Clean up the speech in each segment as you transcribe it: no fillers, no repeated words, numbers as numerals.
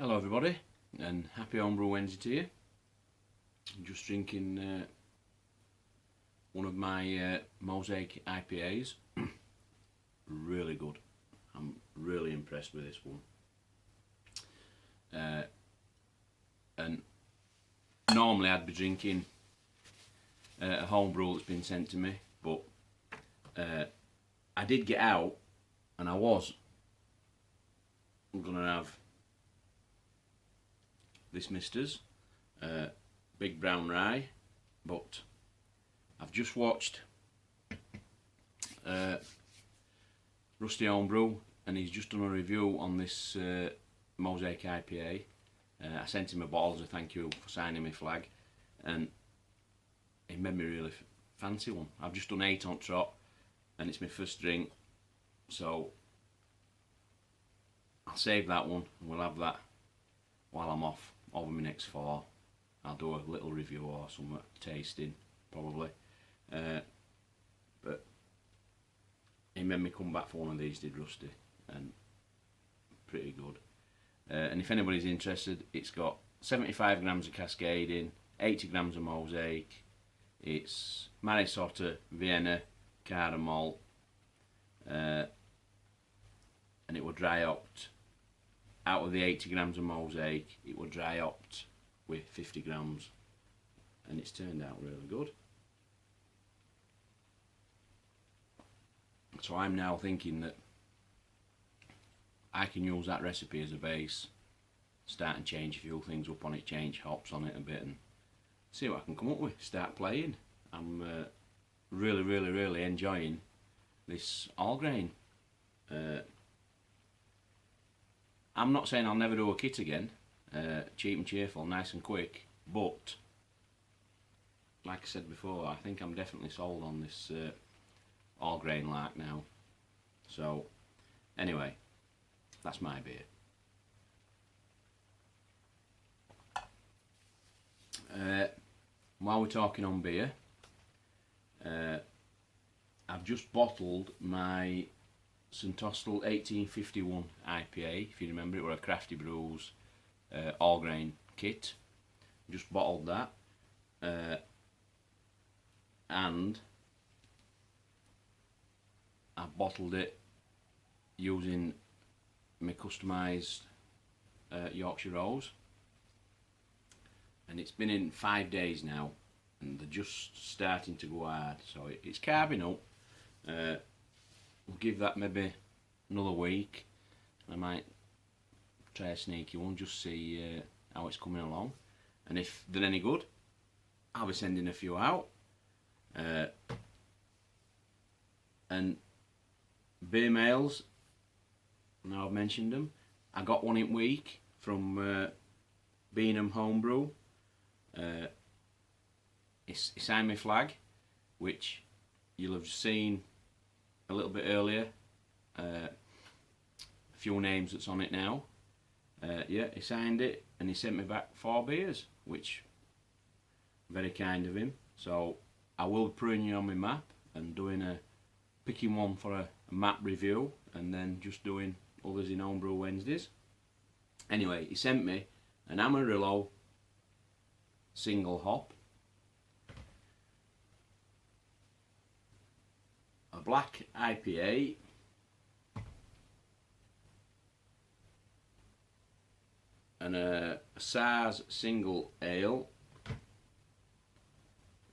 Hello everybody, and happy Homebrew Wednesday to you. I'm just drinking one of my Mosaic IPAs. Really good. I'm really impressed with this one. And normally I'd be drinking a homebrew that's been sent to me, but I did get out and I'm gonna have this Mister's Big Brown Rye, but I've just watched Rusty Homebrew and he's just done a review on this Mosaic IPA. I sent him a bottle as a thank you for signing my flag, and it made me really fancy one. I've just done 8 on trot and it's my first drink, so I'll save that one and we'll have that while I'm off over my next 4. I'll do a little review or some tasting probably, but he made me come back for one of these, did Rusty, and pretty good. And if anybody's interested, it's got 75 grams of cascading, 80 grams of mosaic, it's Marisotta, Vienna, Cara malt, and it will dry hopped. Out of the 80 grams of mosaic, it will dry hopped with 50 grams, and it's turned out really good. So I'm now thinking that I can use that recipe as a base, start and change a few things up on it, change hops on it a bit, and see what I can come up with, start playing. I'm really enjoying this all grain. I'm not saying I'll never do a kit again, cheap and cheerful, nice and quick, but like I said before, I think I'm definitely sold on this all grain lark now. So anyway, that's my beer. While we're talking on beer, I've just bottled my St Austell 1851 IPA. If you remember, it were a Crafty Brews all grain kit. Just bottled that, and I bottled it using my customised Yorkshire Rose, and it's been in 5 days now, and they're just starting to go hard. So it's carving up. We'll give that maybe another week. I might try a sneaky one, just see how it's coming along, and if they're any good, I'll be sending a few out. And beer mails, now I've mentioned them, I got one in week from Beanham Homebrew. He signed my flag, which you'll have seen a little bit earlier. A few names that's on it now. Yeah, he signed it and he sent me back 4 beers, which very kind of him. So I will be putting you on my map and picking one for a map review, and then just doing others in Homebrew Wednesdays. Anyway, he sent me an Amarillo single hop, a black IPA, and a SARS single ale,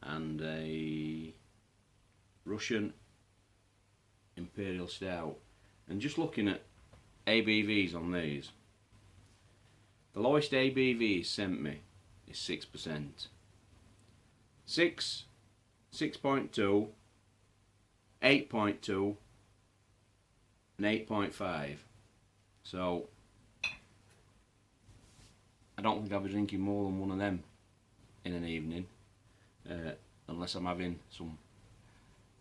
and a Russian Imperial Stout. And just looking at ABVs on these, the lowest ABV he sent me is 6%. 6, 6.2, 8.2 and 8.5. So I don't think I'll be drinking more than one of them in an evening, unless I'm having some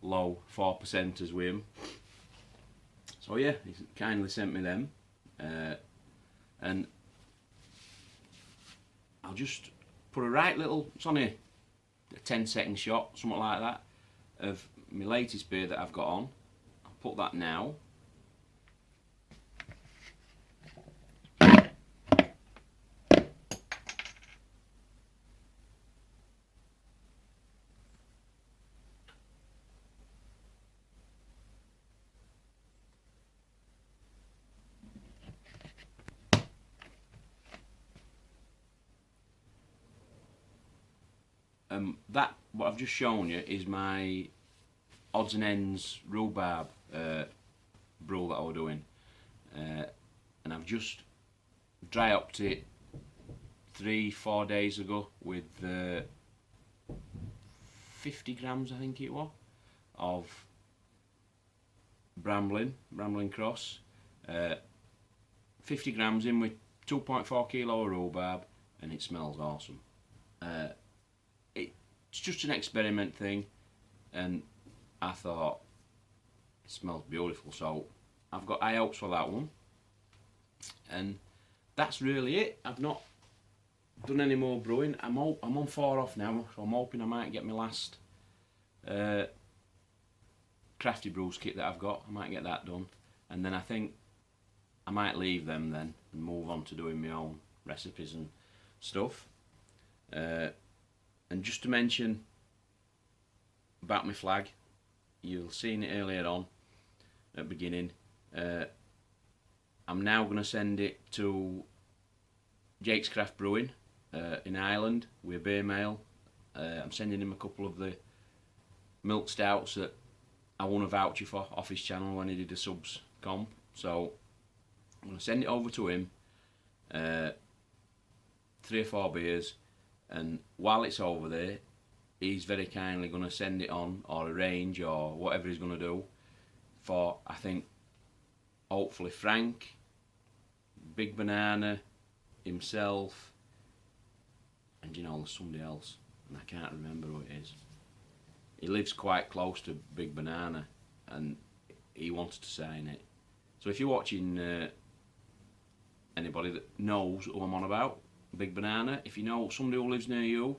low 4%ers with him. So yeah, he's kindly sent me them, and I'll just put a right little, it's only a 10-second shot, something like that, of my latest beer that I've got on. I'll put that now. That, what I've just shown you, is my odds and ends rhubarb brew that I was doing, and I've just dry hopped it 3-4 days ago with 50 grams, I think it was, of Bramblin Cross. 50 grams in with 2.4 kilo of rhubarb, and it smells awesome. It's just an experiment thing, and I thought it smells beautiful, so I've got high hopes for that one. And that's really it. I've not done any more brewing. I'm on 4 off now, so I'm hoping I might get my last Crafty Brews kit that I've got. I might get that done, and then I think I might leave them then and move on to doing my own recipes and stuff. And just to mention about my flag, you'll seen it earlier on at the beginning. I'm now going to send it to Jake's Craft Brewing in Ireland with beer mail. I'm sending him a couple of the milk stouts that I won a voucher for off his channel when he did a subs comp. So I'm going to send it over to him, 3 or 4 beers, and while it's over there, he's very kindly going to send it on, or arrange, or whatever he's going to do, for, I think, hopefully Frank, Big Banana, himself, and you know, there's somebody else, and I can't remember who it is. He lives quite close to Big Banana, and he wanted to sign it. So if you're watching anybody that knows who I'm on about, Big Banana, if you know somebody who lives near you,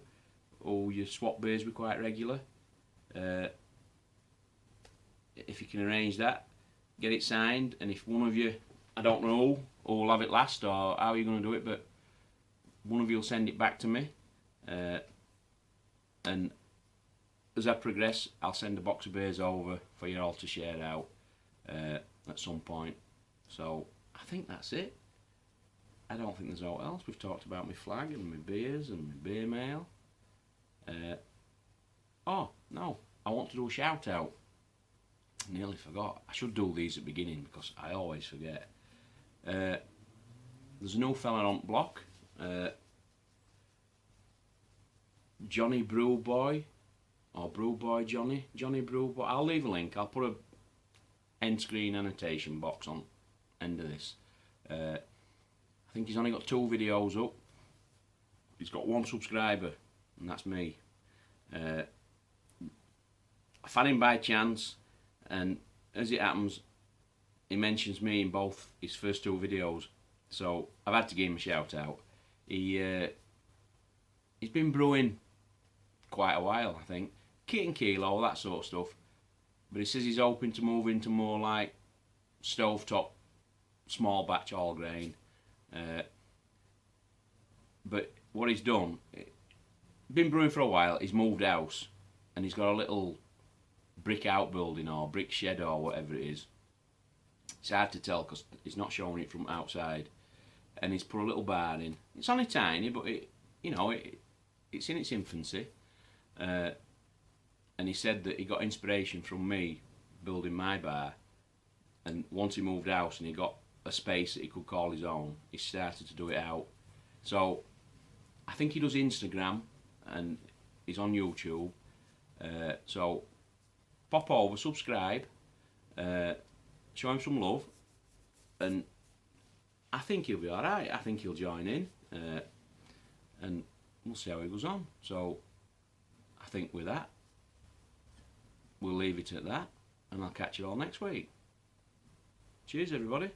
who you swap beers with quite regular, if you can arrange that, get it signed, and if one of you, I don't know who will have it last or how you're going to do it, but one of you will send it back to me, and as I progress, I'll send a box of beers over for you all to share out at some point. So I think that's it. I don't think there's all else. We've talked about my flag and my beers and my beer mail. Oh no, I want to do a shout out. Nearly forgot. I should do these at the beginning because I always forget. There's a new fella on block, Johnny Brewboy, or Brewboy Johnny Brewboy. I'll leave a link. I'll put a end screen annotation box on end of this. I think he's only got 2 videos up. He's got 1 subscriber, and that's me. I found him by chance, and as it happens, he mentions me in both his first 2 videos, so I've had to give him a shout out. He's been brewing quite a while, I think, kit and kilo, that sort of stuff, but he says he's hoping to move into more like stovetop, small batch all grain. But what he's done, been brewing for a while, he's moved house, and he's got a little brick outbuilding or brick shed or whatever it is. It's hard to tell because he's not showing it from outside, and he's put a little barn in. It's only tiny, but it's in its infancy. And he said that he got inspiration from me building my bar, and once he moved house and he got a space that he could call his own, he started to do it out. So I think he does Instagram and he's on YouTube. So pop over, subscribe, show him some love, and I think he'll be alright. I think he'll join in, and we'll see how he goes on. So I think with that, we'll leave it at that, and I'll catch you all next week. Cheers everybody.